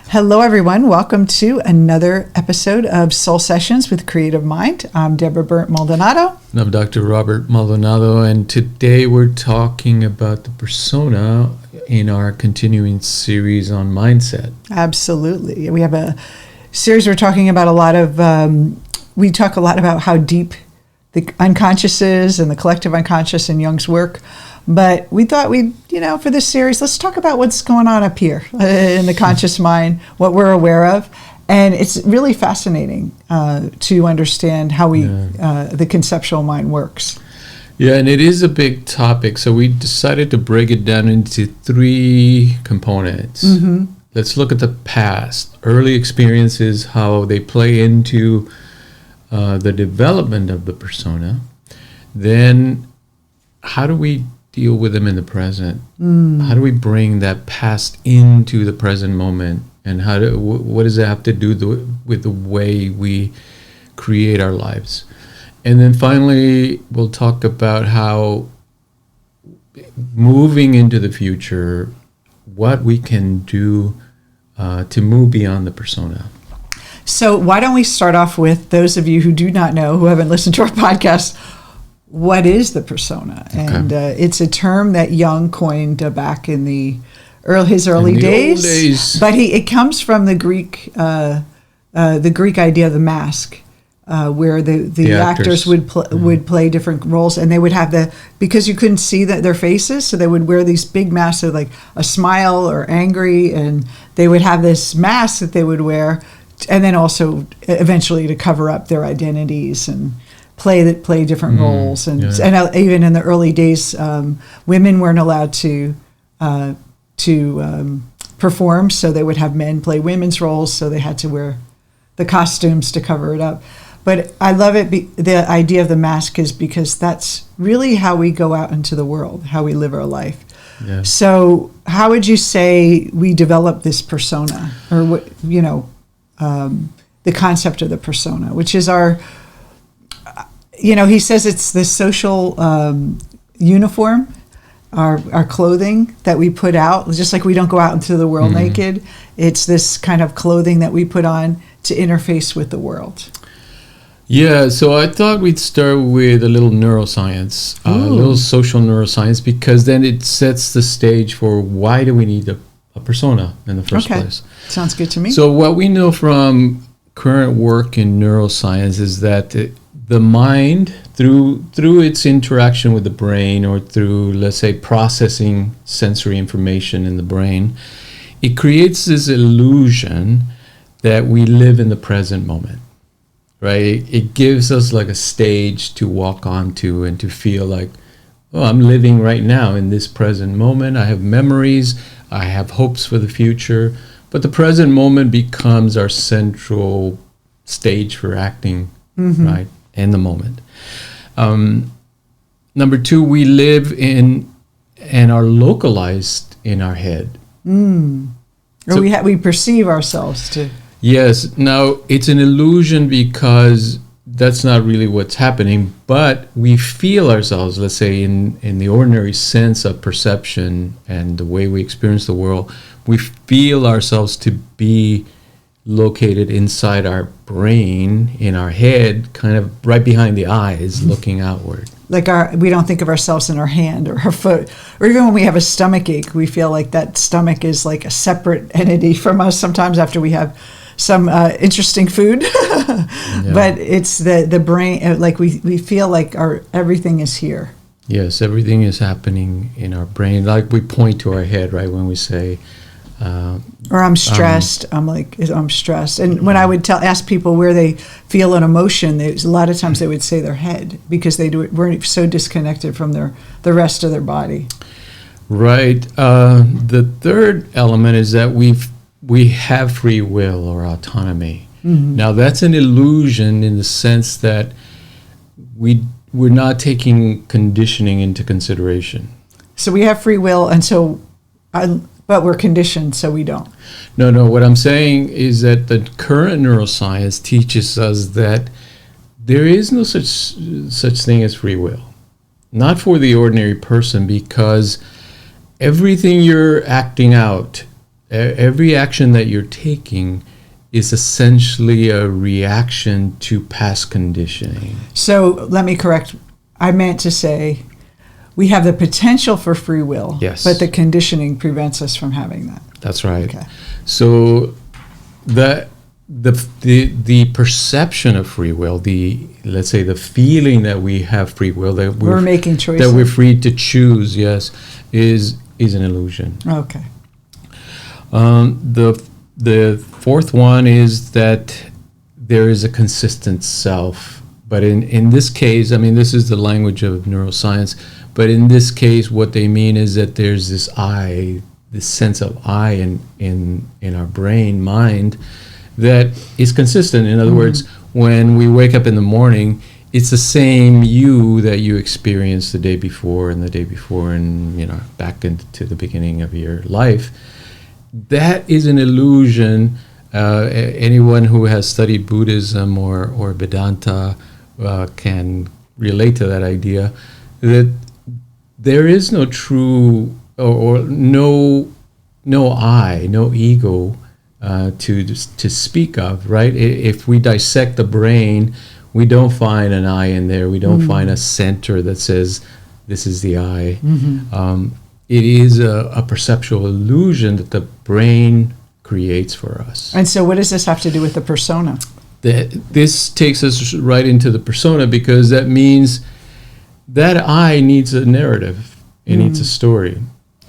Hello, everyone. Welcome to another episode of Soul Sessions with Creative Mind. I'm Deborah Burnt Maldonado. And I'm Dr. Robert Maldonado, and today we're talking about the persona in our continuing series on mindset. Absolutely. We have a series we're talking about we talk a lot about how deep the unconscious is and the collective unconscious in Jung's work. But we thought for this series, let's talk about what's going on up here in the conscious mind, what we're aware of. And it's really fascinating to understand how the conceptual mind works. Yeah, and it is a big topic. So we decided to break it down into three components. Mm-hmm. Let's look at the past, early experiences, how they play into the development of the persona. Then how do we deal with them in the present? How do we bring that past into the present moment? And what does it have to do with the way we create our lives? And then finally, we'll talk about how moving into the future, what we can do to move beyond the persona. So why don't we start off with those of you who do not know, who haven't listened to our podcast, what is the persona? Okay. And it's a term that Jung coined back in his early days. But it comes from the Greek idea of the mask, where the actors would play different roles, and they would have because you couldn't see their faces, so they would wear these big masks of like a smile or angry, and they would have this mask that they would wear, and then also eventually to cover up their identities and play different roles. And even in the early days, women weren't allowed to perform, so they would have men play women's roles, so they had to wear the costumes to cover it up. But I love it. The idea of the mask is because that's really how we go out into the world, how we live our life. Yeah. So how would you say we develop this persona, or the concept of the persona, which is our, he says it's the social uniform, our clothing that we put out, just like we don't go out into the world naked. It's this kind of clothing that we put on to interface with the world. Yeah, so I thought we'd start with a little neuroscience, a little social neuroscience, because then it sets the stage for why do we need a persona in the first place. Sounds good to me. So what we know from current work in neuroscience is that the mind, through its interaction with the brain, or through, let's say, processing sensory information in the brain, it creates this illusion that we live in the present moment, right? It gives us like a stage to walk onto and to feel like, oh, I'm living right now in this present moment. I have memories, I have hopes for the future, but the present moment becomes our central stage for acting, right? In the moment. Number two, we live in and are localized in our head. Or we perceive ourselves to. Yes. Now, it's an illusion because that's not really what's happening, but we feel ourselves, let's say, in the ordinary sense of perception and the way we experience the world, we feel ourselves to be located inside our brain, in our head, kind of right behind the eyes, looking outward. Like we don't think of ourselves in our hand or our foot, or even when we have a stomach ache, we feel like that stomach is like a separate entity from us sometimes after we have some interesting food. But it's the brain, like we feel like everything is here. Yes, everything is happening in our brain. Like we point to our head, right, when we say, or I'm stressed. I'm stressed. And when I would ask people where they feel an emotion, a lot of times they would say their head, because weren't so disconnected from the rest of their body. Right. The third element is that we have free will or autonomy. Now that's an illusion in the sense that we're not taking conditioning into consideration. So we have free will, but we're conditioned, so we don't. No. What I'm saying is that the current neuroscience teaches us that there is no such thing as free will. Not for the ordinary person, because everything you're acting out every action that you're taking is essentially a reaction to past conditioning. So let me correct. I meant to say we have the potential for free will, Yes. but the conditioning prevents us from having that. That's right. Okay. So the perception of free will, let's say the feeling that we have free will, that We're making choices. that we're free to choose, yes, is an illusion. Okay. The fourth one is that there is a consistent self. But in this case, I mean, this is the language of neuroscience, but in this case, what they mean is that there's this I, this sense of I in our brain, mind, that is consistent. In other words, when we wake up in the morning, it's the same you that you experienced the day before and the day before and, back into the beginning of your life. That is an illusion. Anyone who has studied Buddhism or Vedanta can relate to that idea, that there is no true or no I, no ego to speak of, right? If we dissect the brain, we don't find an I in there. We don't find a center that says this is the I. It is a perceptual illusion that the brain creates for us. And so what does this have to do with the persona? This takes us right into the persona, because that means that I needs a narrative. It needs a story.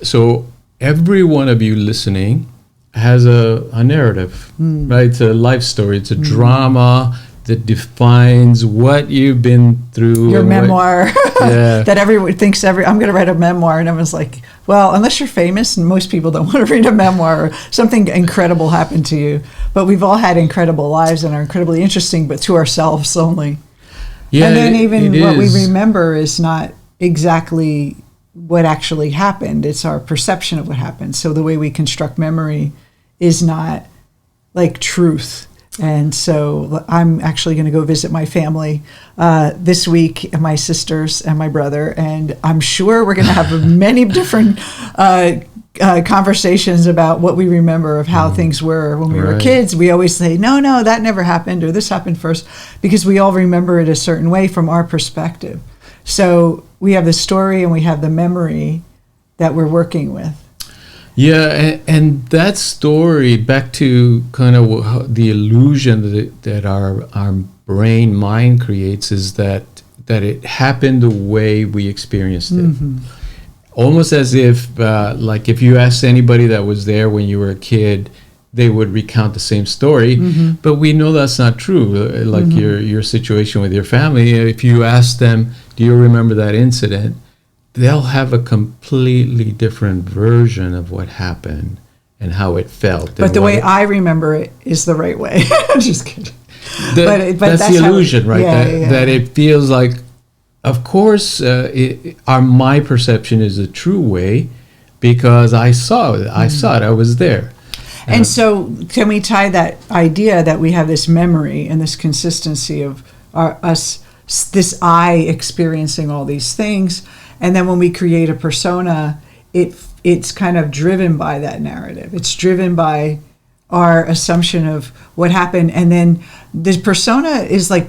So every one of you listening has a narrative, right? It's a life story. It's a drama that defines what you've been through. Your memoir. Yeah. That everyone thinks I'm going to write a memoir. And everyone's like, well, unless you're famous, and most people don't want to read a memoir, or something incredible happened to you. But we've all had incredible lives and are incredibly interesting, but to ourselves only. Yeah, and then even what is. we remember is not exactly what actually happened. It's our perception of what happened. So the way we construct memory is not like truth. And so I'm actually going to go visit my family this week, my sisters and my brother, and I'm sure we're going to have many different conversations about what we remember of how things were when we were kids. We always say, no, that never happened, or this happened first, because we all remember it a certain way from our perspective. So we have the story and we have the memory that we're working with. Yeah, and that story, back to kind of the illusion that our brain mind creates, is that it happened the way we experienced it. Almost as if, like if you asked anybody that was there when you were a kid, they would recount the same story. But we know that's not true. Like your situation with your family, if you ask them, do you remember that incident? They'll have a completely different version of what happened and how it felt. But the way I remember it is the right way. I'm just kidding. But that's the illusion, right? That it feels like, of course, my perception is the true way because I saw it. I was there. And so can we tie that idea that we have this memory and this consistency of us, this I experiencing all these things, and then when we create a persona, it's kind of driven by that narrative. It's driven by our assumption of what happened. And then this persona is like,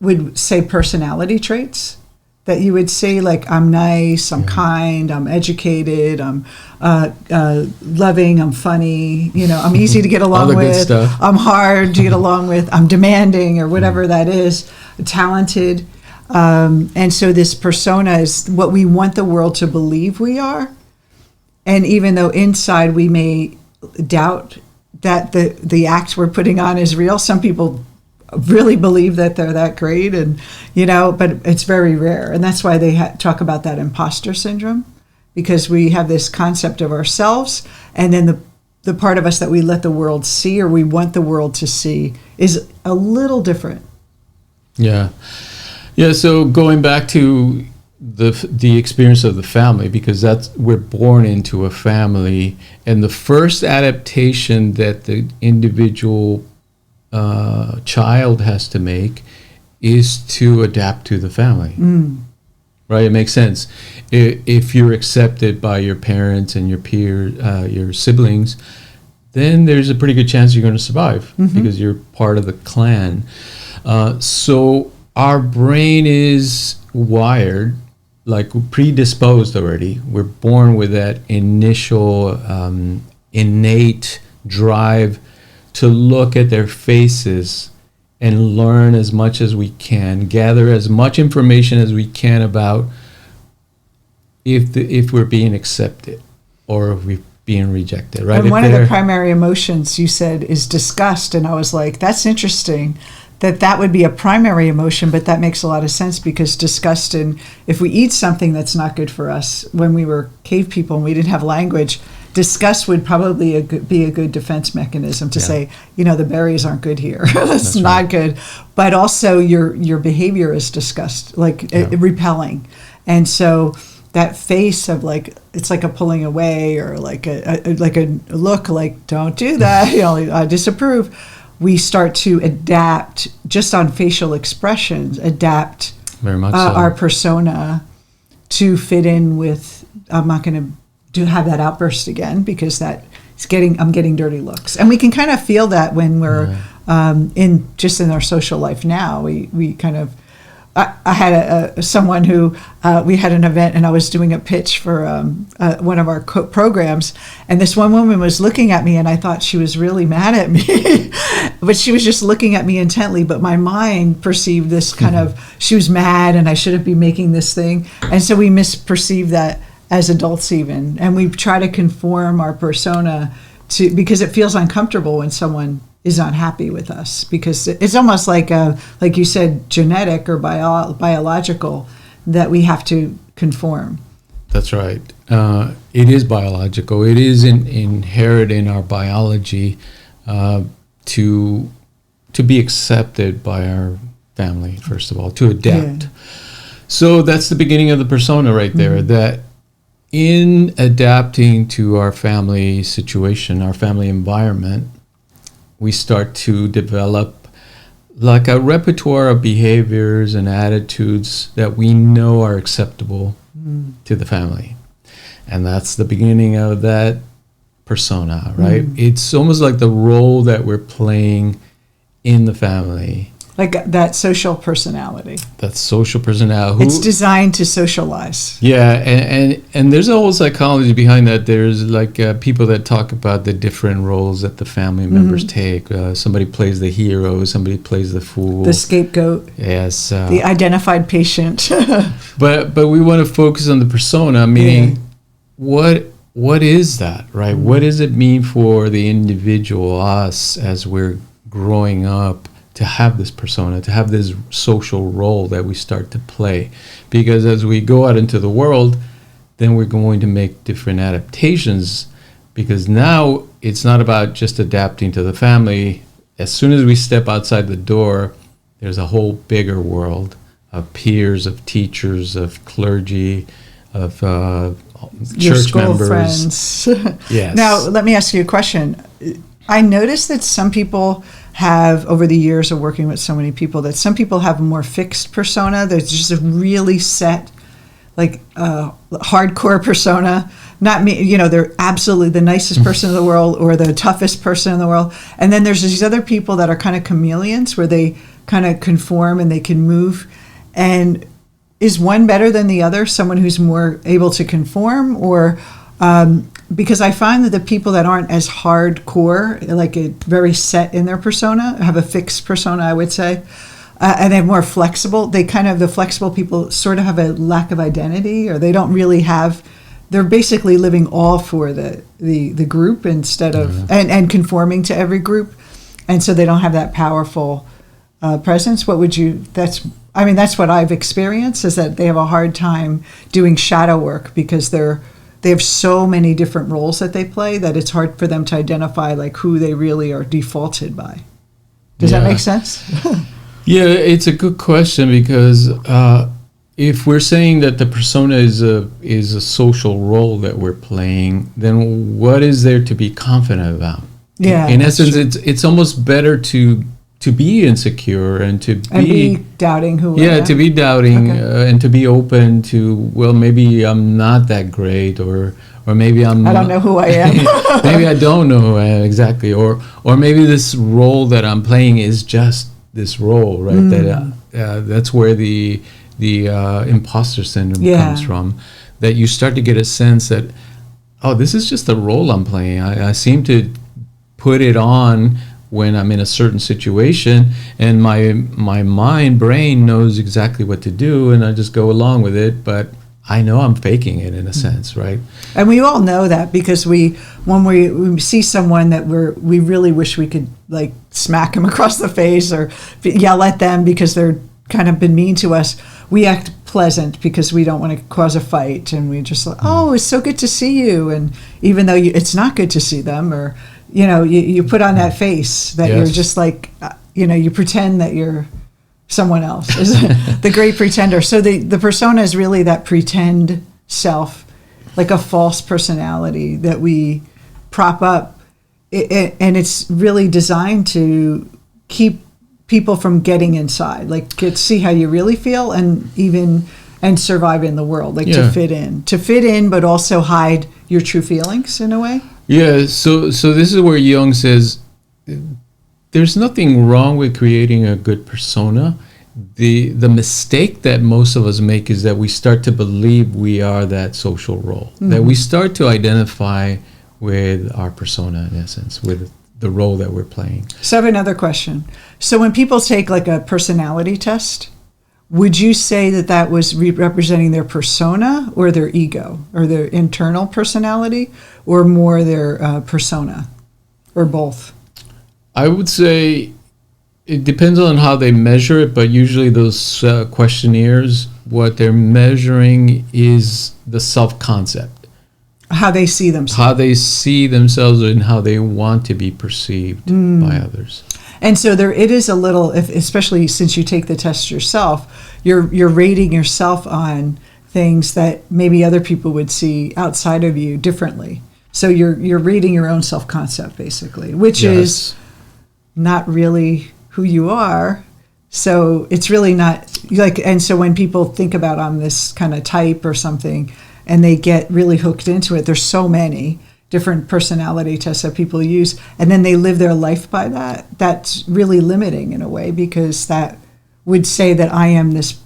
would say personality traits that you would say, like, I'm nice, I'm kind, I'm educated, I'm loving, I'm funny, I'm easy to get along with, I'm hard to get along with, I'm demanding, or whatever that is, talented. And so this persona is what we want the world to believe we are. And even though inside we may doubt that the act we're putting on is real, some people really believe that they're that great, and but it's very rare. And that's why they talk about that imposter syndrome, because we have this concept of ourselves, and then the part of us that we let the world see, or we want the world to see, is a little different. Yeah. So going back to the experience of the family, because we're born into a family, and the first adaptation that the individual child has to make is to adapt to the family. right? It makes sense. If you're accepted by your parents and your peers, your siblings, then there's a pretty good chance you're going to survive because you're part of the clan. So our brain is wired, like predisposed already. We're born with that initial innate drive to look at their faces and learn as much as we can, gather as much information as we can about if we're being accepted or if we're being rejected, right? And one of the primary emotions you said is disgust, and I was like, that's interesting that would be a primary emotion, but that makes a lot of sense because disgust, and if we eat something that's not good for us, when we were cave people and we didn't have language, disgust would probably be a good defense mechanism to say, the berries aren't good here. It's not good. But also your behavior is disgust, repelling. And so that face of it's like a pulling away or like a look like, don't do that, I disapprove. We start to adapt just on facial expressions, very much our persona to fit in with, I'm not going to have that outburst again because I'm getting dirty looks. And we can kind of feel that when we're in our social life now. We kind of, I had someone who, we had an event and I was doing a pitch for one of our programs, and this one woman was looking at me and I thought she was really mad at me, but she was just looking at me intently, but my mind perceived this kind of, she was mad and I shouldn't be making this thing. And so we misperceive that as adults even, and we try to conform our persona because it feels uncomfortable when someone is unhappy with us, because it's almost like you said, genetic or biological, that we have to conform. That's right. It is biological. It is inherent in our biology to be accepted by our family, first of all, to adapt. Yeah. So that's the beginning of the persona right there, that in adapting to our family situation, our family environment, we start to develop like a repertoire of behaviors and attitudes that we know are acceptable to the family. And that's the beginning of that persona, right? It's almost like the role that we're playing in the family. Like that social personality. That social personality. It's designed to socialize. Yeah, and there's a whole psychology behind that. There's people that talk about the different roles that the family members take. Somebody plays the hero, somebody plays the fool. The scapegoat. Yes. The identified patient. But we want to focus on the persona, meaning what is that, right? What does it mean for the individual, us, as we're growing up, to have this persona, to have this social role that we start to play? Because as we go out into the world, then we're going to make different adaptations, because now it's not about just adapting to the family. As soon as we step outside the door, there's a whole bigger world of peers, of teachers, of clergy, of your church school members. Friends. Yes. Now, let me ask you a question. I noticed that some people have, over the years of working with so many people, that some people have a more fixed persona. There's just a really set, hardcore persona. Not me, they're absolutely the nicest person in the world or the toughest person in the world. And then there's these other people that are kind of chameleons, where they kind of conform and they can move. And is one better than the other? Someone who's more able to conform, or because I find that the people that aren't as hardcore, very set in their persona, have a fixed persona, I would say, and they're more flexible. The flexible people sort of have a lack of identity, or they don't really have. They're basically living all for the group instead of and conforming to every group, and so they don't have that powerful presence. What would you? That's what I've experienced, is that they have a hard time doing shadow work because they have so many different roles that they play that it's hard for them to identify who they really are defaulted by. Does that make sense? Yeah, it's a good question, because if we're saying that the persona is a social role that we're playing, then what is there to be confident about? Yeah. In essence, it's almost better to to be insecure and to be doubting who I am. to be doubting and to be open to, well, maybe I'm not that great, or maybe I don't know who I am. Maybe I don't know who I am exactly, or maybe this role that I'm playing is just this role, right? That's where the imposter syndrome comes from. That you start to get a sense that, oh, this is just the role I'm playing. I seem to put it on when I'm in a certain situation, and my brain knows exactly what to do, and I just go along with it, but I know I'm faking it in a sense, right? And we all know that, because when we see someone that we really wish we could like smack them across the face or yell at them because they're kind of been mean to us, we act pleasant because we don't want to cause a fight, and we just like, oh, it's so good to see you, and even though it's not good to see them, or you put on that face that you're just like, you pretend that you're someone else. The great pretender. So the persona is really that pretend self, like a false personality that we prop up, and it's really designed to keep people from getting inside, like see how you really feel, and survive in the world, like to fit in, but also hide your true feelings in a way. Yeah, so this is where Jung says there's nothing wrong with creating a good persona. The mistake that most of us make is that we start to believe we are that social role, that we start to identify with our persona, in essence, with the role that we're playing. So I have another question. So when people take like a personality test, would you say that was representing their persona or their ego, or their internal personality, or more their persona, or both? I would say it depends on how they measure it, but usually those questionnaires, what they're measuring is the self-concept. How they see themselves. How they see themselves and how they want to be perceived by others. And so it is a little, especially since you take the test yourself, you're rating yourself on things that maybe other people would see outside of you differently. So you're reading your own self-concept, basically, which is not really who you are. So it's really not like, and so when people think about I'm this kind of type or something, and they get really hooked into it, there's so many different personality tests that people use, and then they live their life by that. That's really limiting in a way, because that would say that I am this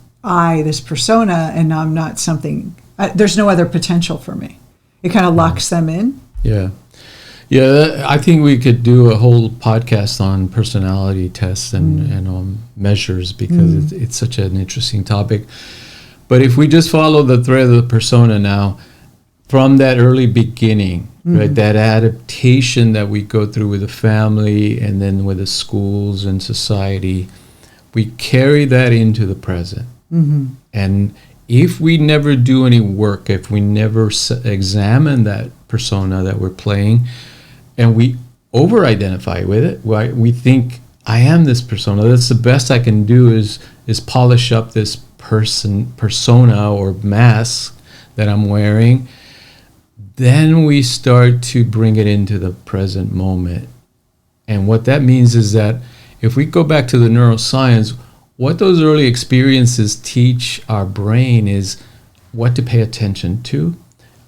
persona, and I'm not something, there's no other potential for me. It kind of locks them in. Yeah, I think we could do a whole podcast on personality tests and measures, because it's such an interesting topic. But if we just follow the thread of the persona now, from that early beginning, right, that adaptation that we go through with the family and then with the schools and society, we carry that into the present. And if we never do any work, if we never examine that persona that we're playing, and we over-identify with it, right? We think, I am this persona. That's the best I can do is polish up this persona or mask that I'm wearing. Then we start to bring it into the present moment. And what that means is that if we go back to the neuroscience, what those early experiences teach our brain is what to pay attention to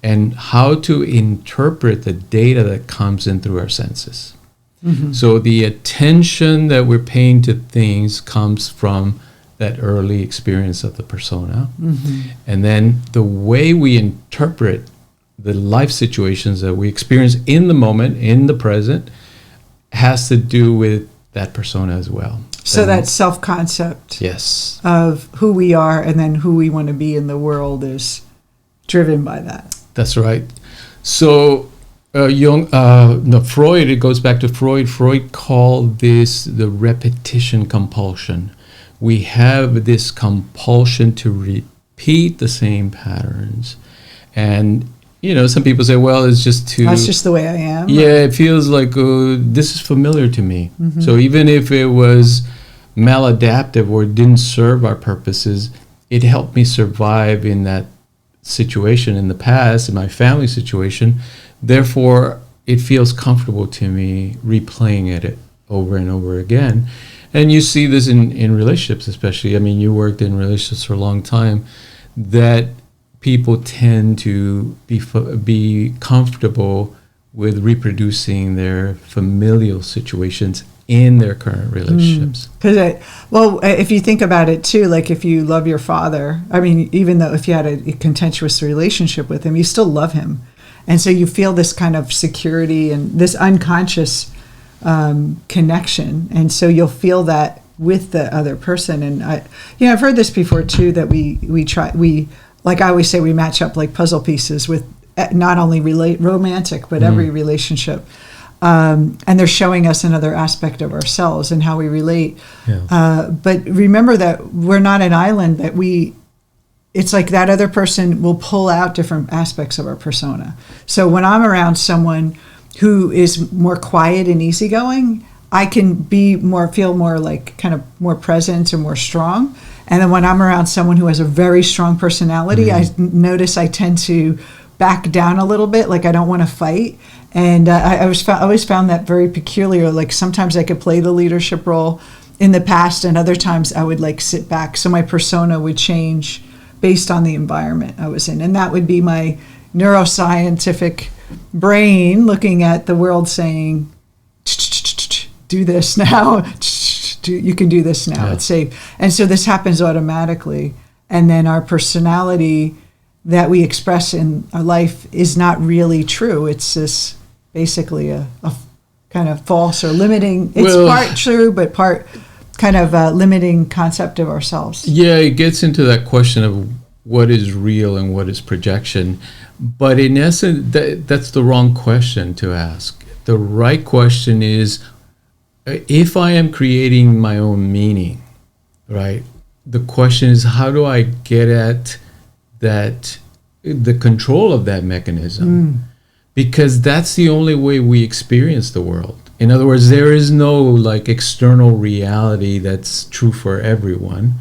and how to interpret the data that comes in through our senses. So the attention that we're paying to things comes from that early experience of the persona. And then the way we interpret the life situations that we experience in the moment, in the present, has to do with that persona as well. So that self-concept of who we are and then who we want to be in the world is driven by that. That's right. So Freud, it goes back to Freud. Freud called this the repetition compulsion. We have this compulsion to repeat the same patterns. And some people say, well, it's just that's just the way I am. Yeah, it feels like this is familiar to me. So even if it was maladaptive or didn't serve our purposes, it helped me survive in that situation in the past, in my family situation. Therefore, it feels comfortable to me replaying it over and over again. And you see this in relationships, especially. I mean, you worked in relationships for a long time, that people tend to be comfortable with reproducing their familial situations in their current relationships. Because, if you think about it too, like if you love your father, I mean, even though if you had a contentious relationship with him, you still love him. And so you feel this kind of security and this unconscious connection. And so you'll feel that with the other person. And I've heard this before too, that we like I always say, we match up like puzzle pieces with not only romantic, but every relationship. And they're showing us another aspect of ourselves and how we relate. Yeah. But remember that we're not an island, that it's like that other person will pull out different aspects of our persona. So when I'm around someone who is more quiet and easygoing, I can feel more like kind of more present or more strong. And then when I'm around someone who has a very strong personality, I notice I tend to back down a little bit, like I don't want to fight. And I always found that very peculiar. Like sometimes I could play the leadership role in the past, and other times I would like sit back. So my persona would change based on the environment I was in. And that would be my neuroscientific brain looking at the world saying, do this now. You can do this now. Yeah. It's safe. And so this happens automatically. And then our personality that we express in our life is not really true. It's this basically a kind of false or limiting. It's part true, but part kind of limiting concept of ourselves. Yeah, it gets into that question of what is real and what is projection. But in essence, that's the wrong question to ask. The right question is, if I am creating my own meaning, right? The question is, how do I get at that, the control of that mechanism? Because that's the only way we experience the world. In other words, there is no like external reality that's true for everyone.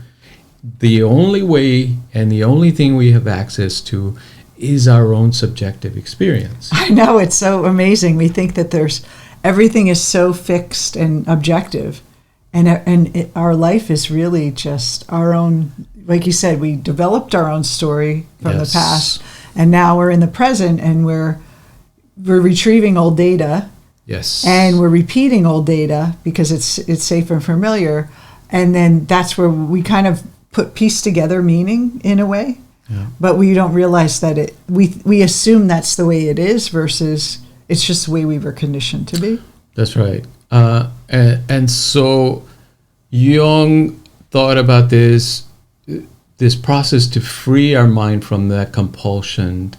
The only way and the only thing we have access to is our own subjective experience. I know, it's so amazing. We think that everything is so fixed and objective, and our life is really just our own. Like you said, we developed our own story from the past, and now we're in the present, and we're retrieving old data. Yes. And we're repeating old data because it's safe and familiar, and then that's where we kind of piece together meaning in a way. Yeah. But we don't realize that we assume that's the way it is versus it's just the way we were conditioned to be. That's right. And so Jung thought about this process to free our mind from that compulsion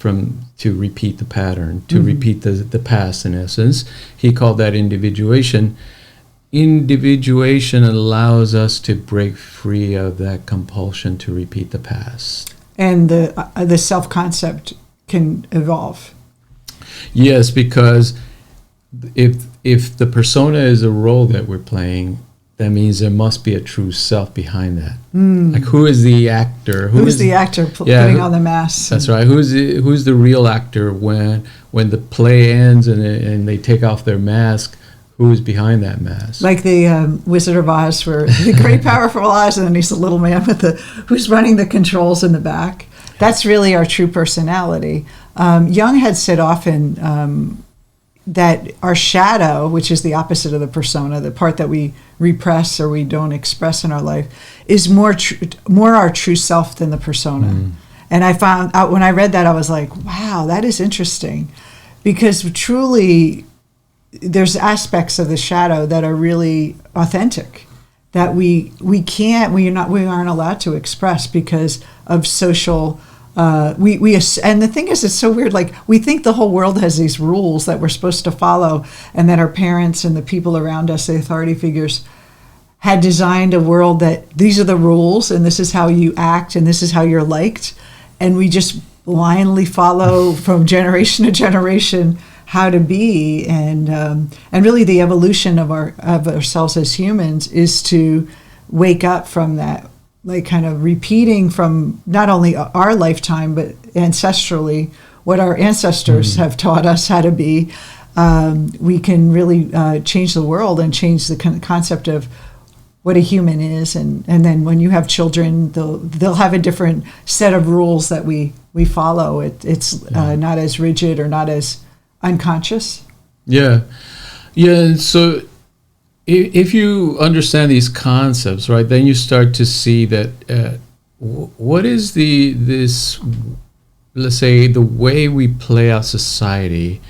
to repeat the pattern, to repeat the past in essence. He called that individuation. Individuation allows us to break free of that compulsion to repeat the past. And the self-concept can evolve. Yes, because if the persona is a role that we're playing, that means there must be a true self behind that. Like, who is the actor? Who's the actor putting on the mask? That's right. Who's the real actor when the play ends and they take off their mask? Who is behind that mask? Like the Wizard of Oz, where the great powerful Oz, and then he's the little man with who's running the controls in the back. That's really our true personality. Jung had said often that our shadow, which is the opposite of the persona, the part that we repress or we don't express in our life, is more our true self than the persona. And I found out when I read that, I was like, wow, that is interesting, because truly there's aspects of the shadow that are really authentic that we aren't allowed to express because of social. And the thing is, it's so weird. Like, we think the whole world has these rules that we're supposed to follow, and that our parents and the people around us, the authority figures, had designed a world that these are the rules, and this is how you act, and this is how you're liked, and we just blindly follow from generation to generation how to be, and really the evolution of ourselves as humans is to wake up from that, like kind of repeating from not only our lifetime but ancestrally what our ancestors have taught us how to be. We can really change the world and change the concept of what a human is, and then when you have children, they'll have a different set of rules that we follow. It's not as rigid or not as unconscious. Yeah. So if you understand these concepts, right, then you start to see that what is this, let's say, the way we play out society.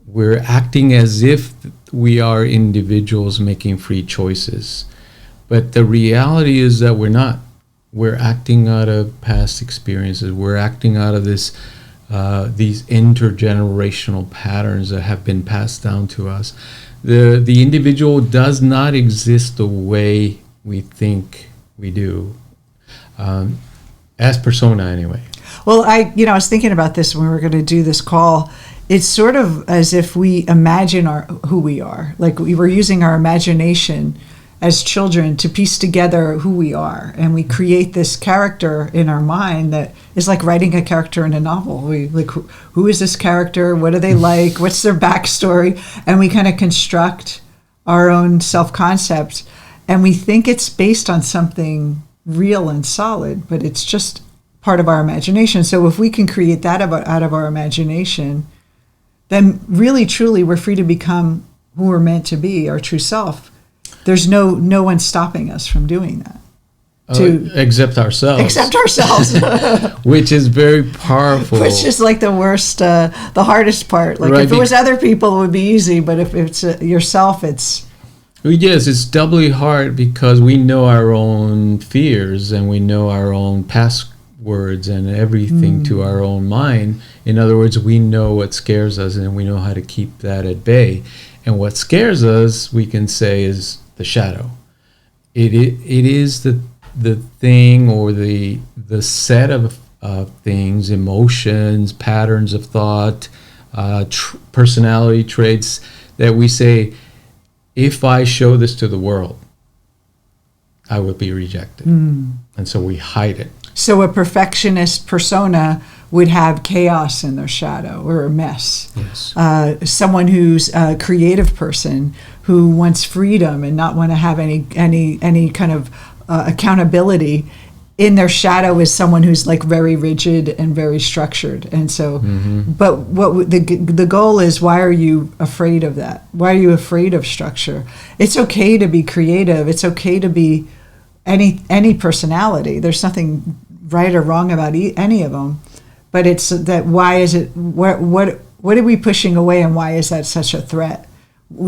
We're acting as if we are individuals making free choices. But the reality is that we're not. We're acting out of past experiences. We're acting out of these intergenerational patterns that have been passed down to us. The individual does not exist the way we think we do, as persona anyway. Well, I was thinking about this when we were going to do this call. It's sort of as if we imagine who we are. Like we were using our imagination as children to piece together who we are, and we create this character in our mind that is like writing a character in a novel. We like, who is this character? What are they like? What's their backstory? And we kind of construct our own self-concept, and we think it's based on something real and solid, but it's just part of our imagination. So if we can create that out of our imagination, then really, truly, we're free to become who we're meant to be, our true self. There's no one stopping us from doing that. Except ourselves. Except ourselves. Which is very powerful. Which is like the worst, the hardest part. Like if it was other people, it would be easy. But if it's yourself, it's... Yes, it's doubly hard because we know our own fears and we know our own passwords and everything to our own mind. In other words, we know what scares us and we know how to keep that at bay. And what scares us, we can say, is the shadow. It is the thing or the set of things, emotions, patterns of thought, personality traits that we say, if I show this to the world, I will be rejected. And so we hide it. So a perfectionist persona would have chaos in their shadow or a mess. Yes. Someone who's a creative person who wants freedom and not want to have any kind of accountability, in their shadow is someone who's like very rigid and very structured. And so, but what the goal is, why are you afraid of that? Why are you afraid of structure? It's okay to be creative. It's okay to be any personality. There's nothing right or wrong about any of them. But it's that, why is it, what are we pushing away, and why is that such a threat?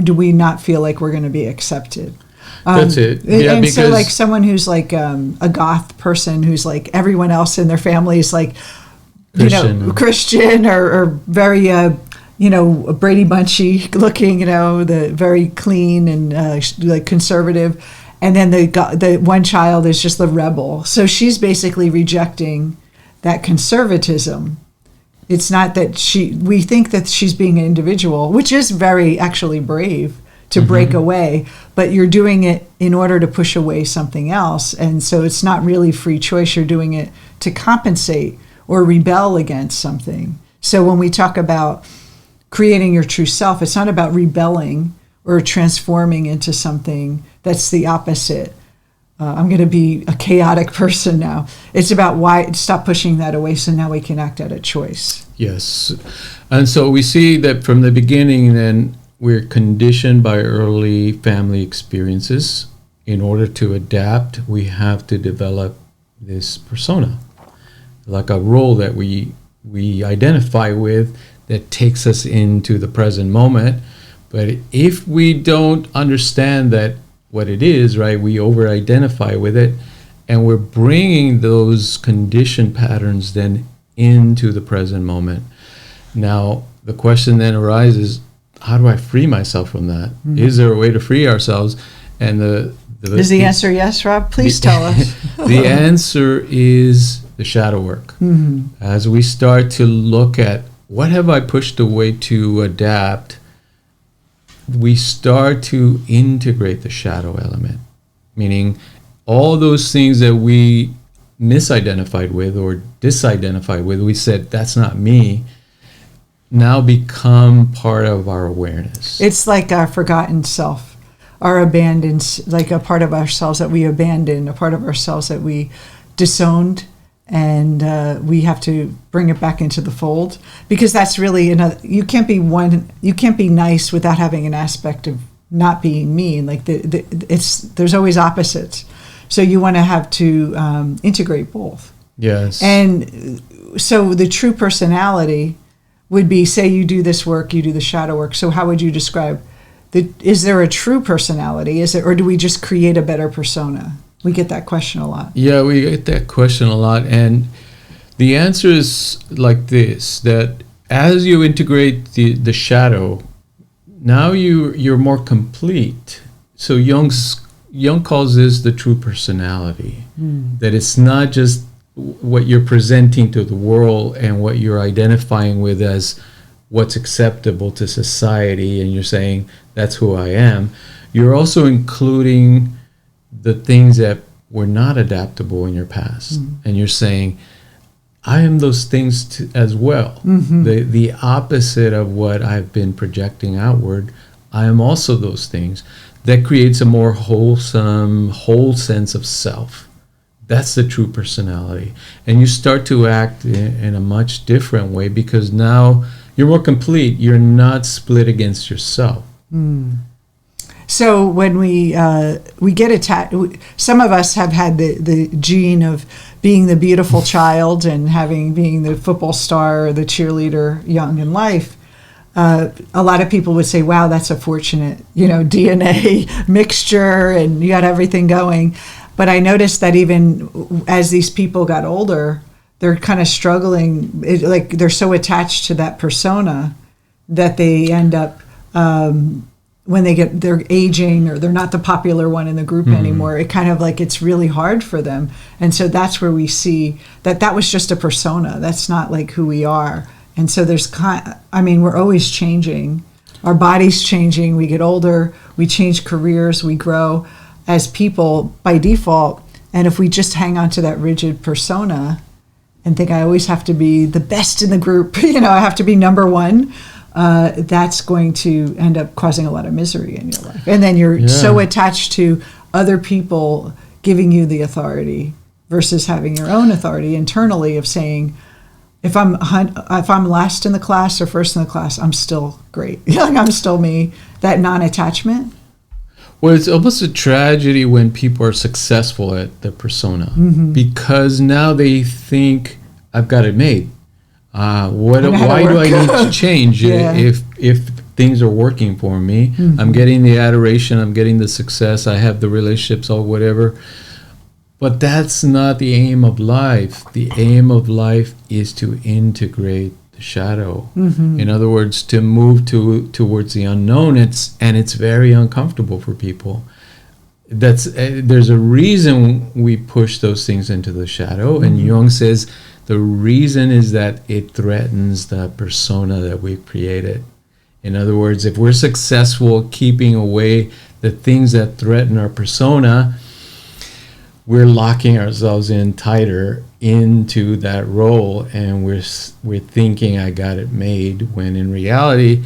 Do we not feel like we're going to be accepted? That's it. Yeah, and because so like someone who's like a goth person who's like everyone else in their family is like, Christian or very, Brady Bunchy looking, the very clean and like conservative. And then the one child is just the rebel. So she's basically rejecting that conservatism. It's not that we think that she's being an individual, which is very actually brave to break away, but you're doing it in order to push away something else. And so it's not really free choice. You're doing it to compensate or rebel against something. So when we talk about creating your true self, it's not about rebelling or transforming into something that's the opposite. I'm going to be a chaotic person now. It's about why stop pushing that away, so now we can act out of choice. Yes. And so we see that from the beginning, then, we're conditioned by early family experiences. In order to adapt, we have to develop this persona, like a role that we identify with that takes us into the present moment. But if we don't understand that what it is, right, we over-identify with it, and we're bringing those conditioned patterns then into the present moment. Now, the question then arises, how do I free myself from that? Is there a way to free ourselves? And is the answer yes, Rob? Please tell us. The answer is the shadow work. As we start to look at what have I pushed away to adapt, we start to integrate the shadow element, meaning all those things that we misidentified with or disidentified with, we said, that's not me, now become part of our awareness. It's like our forgotten self. are abandoned, like a part of ourselves that we abandoned, a part of ourselves that we disowned, and we have to bring it back into the fold, because that's really another. You can't be nice without having an aspect of not being mean. Like there's always opposites, so you want to have to integrate both. Yes. And so the true personality would be, say you do this work, you do the shadow work. So how would you describe is there a true personality? Is it, or do we just create a better persona? We get that question a lot. Yeah, we get that question a lot. And the answer is like this, that as you integrate the shadow, now you're more complete. So Jung calls this the true personality. That it's not just what you're presenting to the world and what you're identifying with as what's acceptable to society, and you're saying that's who I am. You're also including the things that were not adaptable in your past, and you're saying I am those things as well. The opposite of what I've been projecting outward, I am also those things. That creates a more wholesome, whole sense of self. That's the true personality. And you start to act in a much different way, because now you're more complete. You're not split against yourself. So when we get attached, some of us have had the gene of being the beautiful child and being the football star or the cheerleader young in life. A lot of people would say, wow, that's a fortunate, DNA mixture, and you got everything going. But I noticed that even as these people got older, they're kind of struggling. Like they're so attached to that persona that they end up, when they're aging, or they're not the popular one in the group anymore, it kind of like it's really hard for them. And so that's where we see that was just a persona. That's not like who we are. And so we're always changing. Our body's changing. We get older. We change careers. We grow as people by default. And if we just hang on to that rigid persona and think I always have to be the best in the group, I have to be number one, that's going to end up causing a lot of misery in your life. And then you're so attached to other people giving you the authority versus having your own authority internally of saying, if I'm last in the class or first in the class, I'm still great. I'm still me. That non-attachment. Well, it's almost a tragedy when people are successful at their persona, because now they think I've got it made. Why do I need to change if things are working for me? I'm getting the adoration, I'm getting the success, I have the relationships or whatever. But that's not the aim of life. The aim of life is to integrate the shadow. In other words, to move towards the unknown. It's very uncomfortable for people. There's a reason we push those things into the shadow, and Jung says the reason is that it threatens the persona that we've created. In other words, if we're successful keeping away the things that threaten our persona, we're locking ourselves in tighter into that role, and we're thinking I got it made, when in reality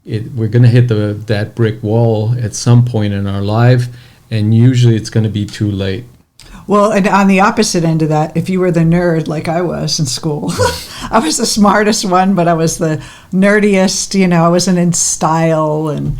we're going to hit that brick wall at some point in our life, and usually it's going to be too late. Well, and on the opposite end of that, if you were the nerd like I was in school, I was the smartest one, but I was the nerdiest, I wasn't in style and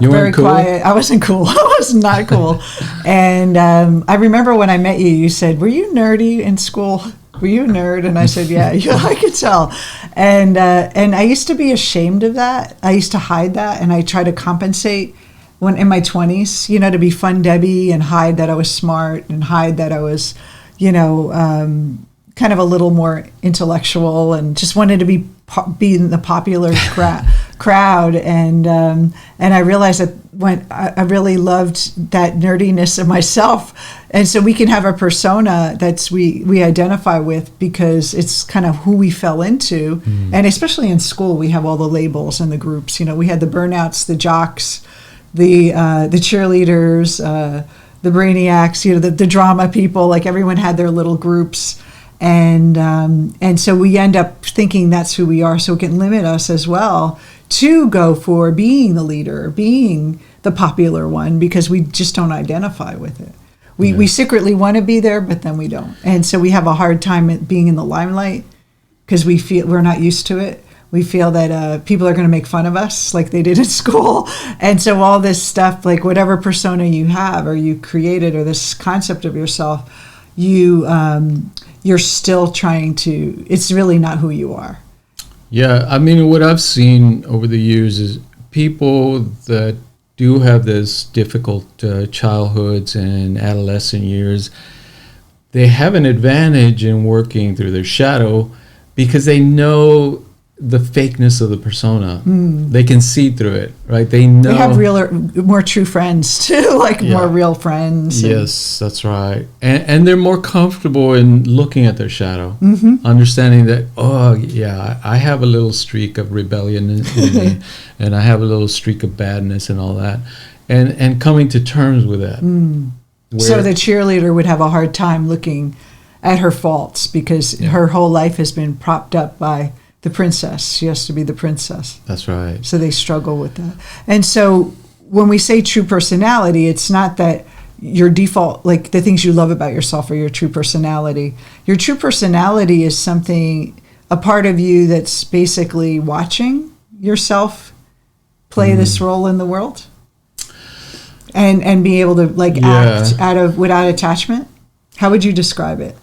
very cool? quiet. I wasn't cool. I was not cool. And I remember when I met you, you said, were you nerdy in school? Were you a nerd? And I said, yeah, I could tell. And I used to be ashamed of that. I used to hide that, and I tried to compensate when in my 20s, to be fun Debbie and hide that I was smart and hide that I was, kind of a little more intellectual, and just wanted to be in the popular crowd. And I realized that when I really loved that nerdiness of myself. And so we can have a persona that's we identify with, because it's kind of who we fell into. And especially in school, we have all the labels and the groups. We had the burnouts, the jocks, the cheerleaders, the brainiacs, the drama people. Like everyone had their little groups, and so we end up thinking that's who we are. So it can limit us as well to go for being the leader, being the popular one, because we just don't identify with it. We secretly want to be there, but then we don't. And so we have a hard time being in the limelight because we feel we're not used to it. We feel that people are going to make fun of us like they did in school. And so all this stuff, like whatever persona you have or you created or this concept of yourself, you're still trying to, it's really not who you are. Yeah, I mean, what I've seen over the years is people that do have this difficult childhoods and adolescent years, they have an advantage in working through their shadow because they know the fakeness of the persona. They can see through it, right? They know. They have realer, more true friends too, like more real friends. Yes, that's right. And they're more comfortable in looking at their shadow, understanding that, oh, yeah, I have a little streak of rebellion in me, and I have a little streak of badness and all that, and coming to terms with that. So the cheerleader would have a hard time looking at her faults because her whole life has been propped up by the princess. She has to be the princess. That's right. So they struggle with that. And so when we say true personality, it's not that your default, like the things you love about yourself are your true personality. Your true personality is something, a part of you that's basically watching yourself play this role in the world and be able to act without attachment. How would you describe it?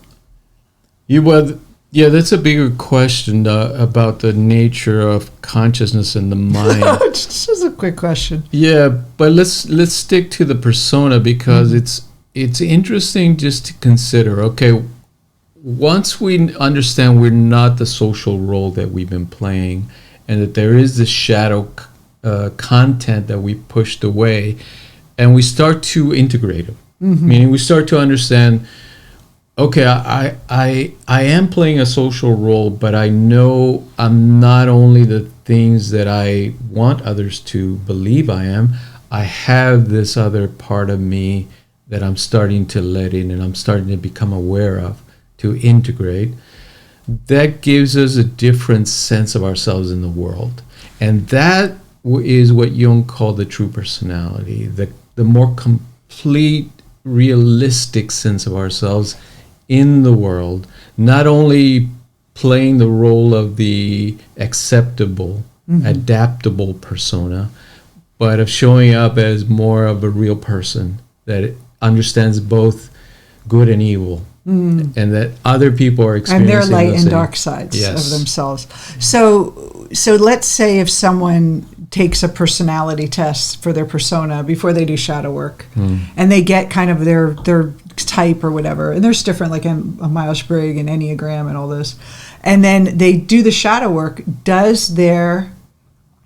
Yeah, that's a bigger question about the nature of consciousness and the mind. Just a quick question. Yeah, but let's stick to the persona because it's interesting just to consider. Okay, once we understand we're not the social role that we've been playing, and that there is this shadow content that we pushed away, and we start to integrate it, meaning we start to understand. Okay, I am playing a social role, but I know I'm not only the things that I want others to believe I am. I have this other part of me that I'm starting to let in and I'm starting to become aware of, to integrate. That gives us a different sense of ourselves in the world. And that is what Jung called the true personality, the more complete, realistic sense of ourselves in the world, not only playing the role of the acceptable, adaptable persona, but of showing up as more of a real person that understands both good and evil, and that other people are experiencing and their light and dark sides of themselves. So let's say if someone takes a personality test for their persona before they do shadow work, and they get kind of their type or whatever, and there's different, like a Myers-Briggs and Enneagram and all this, and then they do the shadow work, does their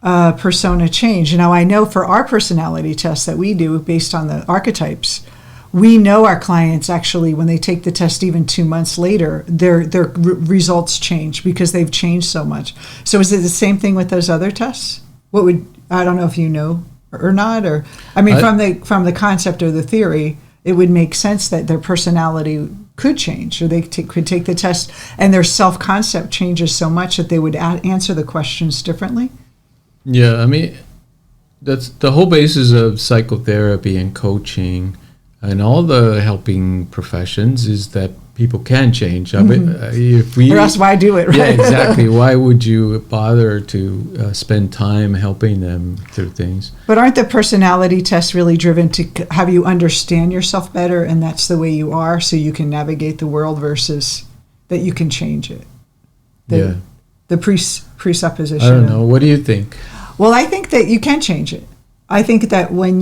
persona change? Now I know for our personality tests that we do based on the archetypes, we know our clients actually, when they take the test even 2 months later, their results change because they've changed so much. So is it the same thing with those other tests? I don't know if you know or not, or I mean, from the concept or the theory, it would make sense that their personality could change, or they could take the test and their self-concept changes so much that they would answer the questions differently. Yeah, I mean, that's the whole basis of psychotherapy and coaching and all the helping professions, is that people can change. I mean, or else why do it, right? Yeah, exactly. Why would you bother to spend time helping them through things? But aren't the personality tests really driven to have you understand yourself better, and that's the way you are, so you can navigate the world, versus that you can change it? The presupposition. I don't know. What do you think? Well, I think that you can change it. I think that when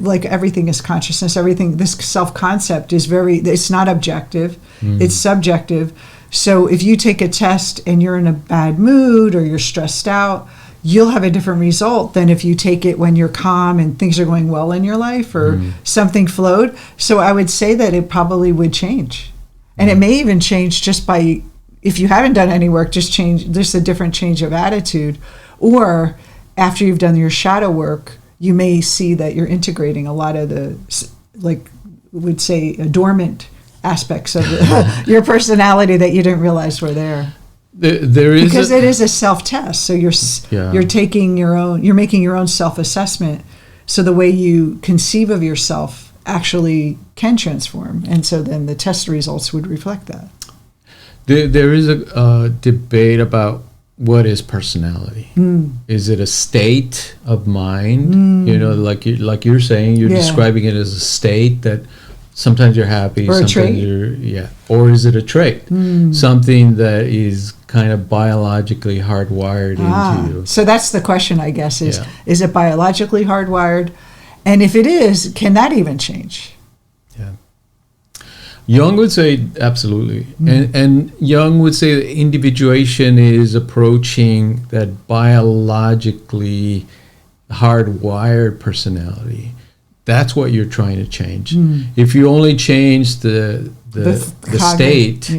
like everything is consciousness, everything, this self-concept is it's not objective, it's subjective. So if you take a test and you're in a bad mood or you're stressed out, you'll have a different result than if you take it when you're calm and things are going well in your life, or something flowed. So I would say that it probably would change. And it may even change just by, if you haven't done any work, just a different change of attitude. Or after you've done your shadow work, you may see that you're integrating a lot of the, like, would say, dormant aspects of your personality that you didn't realize were there. There is because it is a self-test. So you're taking you're making your own self-assessment. So the way you conceive of yourself actually can transform, and so then the test results would reflect that. There is a debate about what is personality. Is it a state of mind? Like you're saying, you're describing it as a state that sometimes you're happy, or sometimes you're or is it a trait? Something that is kind of biologically hardwired into you. So that's the question, I guess, is it biologically hardwired? And if it is, can that even change? Yeah. Jung would say absolutely. And Jung would say that individuation is approaching that biologically hardwired personality. That's what you're trying to change. If you only change the state,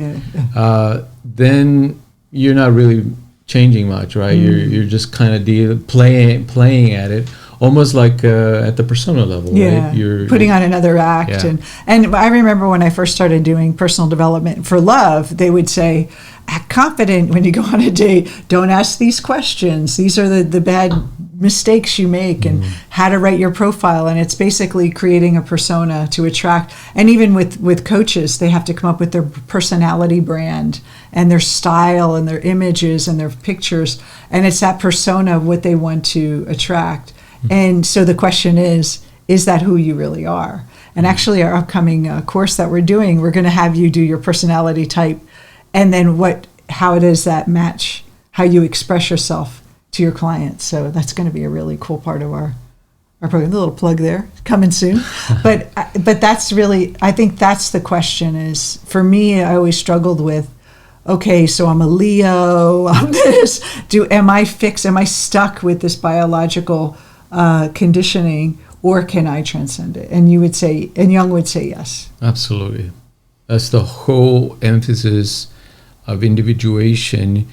then you're not really changing much, right? You're just kind of playing at it, almost like at the persona level, right? You're putting on another act. And I remember when I first started doing personal development for love, they would say, act confident when you go on a date. Don't ask these questions. These are the bad mistakes you make, and how to write your profile. And it's basically creating a persona to attract. And even with coaches, they have to come up with their personality brand and their style and their images and their pictures. And it's that persona of what they want to attract. And so the question is that who you really are? And actually our upcoming course that we're doing, we're going to have you do your personality type, and then how it is that match how you express yourself to your clients. So that's going to be a really cool part of our program. A little plug there, coming soon. But that's really, I think that's the question is, for me, I always struggled with, okay, so I'm a Leo, I'm this, am I stuck with this biological conditioning, or can I transcend it? And Jung would say yes. Absolutely. That's the whole emphasis of individuation,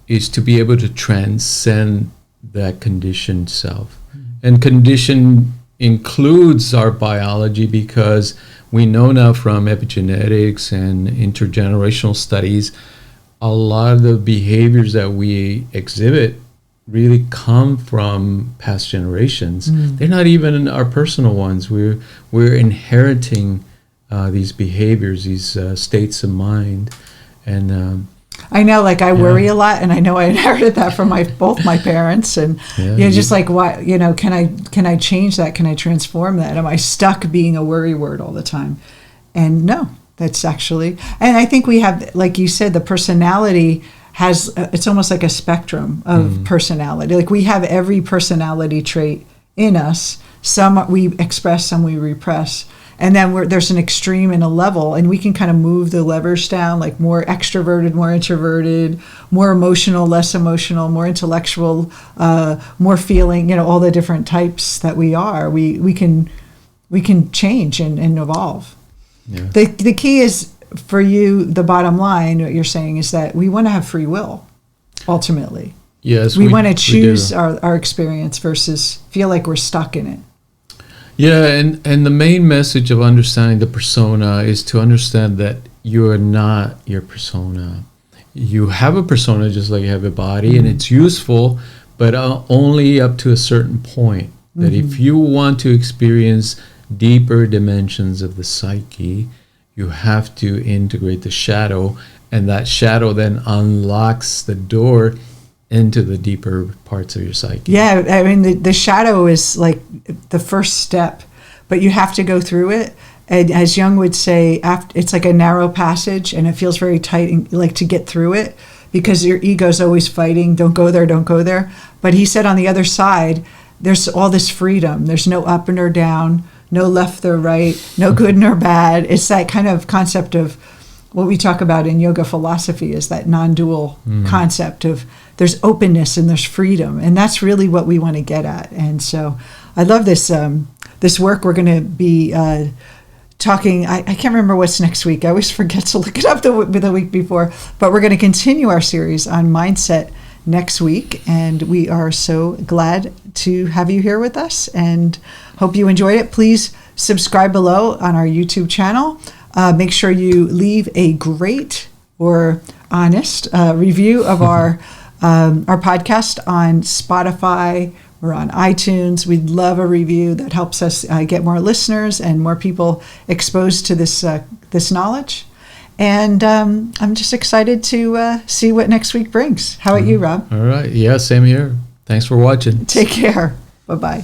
is to be able to transcend that conditioned self. And condition includes our biology, because we know now from epigenetics and intergenerational studies, a lot of the behaviors that we exhibit really come from past generations. They're not even our personal ones. We're inheriting these behaviors, these states of mind. And I know, like I worry a lot, and I know I inherited that from both my parents. And just like, why, can I change that? Can I transform that? Am I stuck being a worry word all the time? And no, that's actually, and I think we have, like you said, the personality has, it's almost like a spectrum of personality. Like we have every personality trait in us. Some we express, some we repress. And then there's an extreme and a level, and we can kind of move the levers down, like more extroverted, more introverted, more emotional, less emotional, more intellectual, more feeling, all the different types that we are. We can change and evolve. Yeah. The key is, for you, the bottom line, what you're saying is that we want to have free will, ultimately. Yes, we want to choose our experience versus feel like we're stuck in it. Yeah, and the main message of understanding the persona is to understand that you are not your persona. You have a persona just like you have a body, and it's useful, but only up to a certain point. That if you want to experience deeper dimensions of the psyche, you have to integrate the shadow, and that shadow then unlocks the door into the deeper parts of your psyche. Yeah, I mean, the shadow is like the first step, but you have to go through it. And as Jung would say, it's like a narrow passage, and it feels very tight, and like to get through it, because your ego's always fighting, don't go there, don't go there. But he said on the other side, there's all this freedom. There's no up nor down, no left or right, no good nor bad. It's that kind of concept of what we talk about in yoga philosophy, is that non-dual concept of there's openness and there's freedom. And that's really what we want to get at. And so I love this this work. We're going to be talking, I can't remember what's next week. I always forget to look it up the week before. But we're going to continue our series on mindset next week. And we are so glad to have you here with us, and hope you enjoyed it. Please subscribe below on our YouTube channel. Make sure you leave a great or honest review of our podcast on Spotify. We're on iTunes. We'd love a review that helps us get more listeners and more people exposed to this knowledge. And I'm just excited to see what next week brings. How about you, Rob? All right. Yeah, same here. Thanks for watching. Take care. Bye-bye.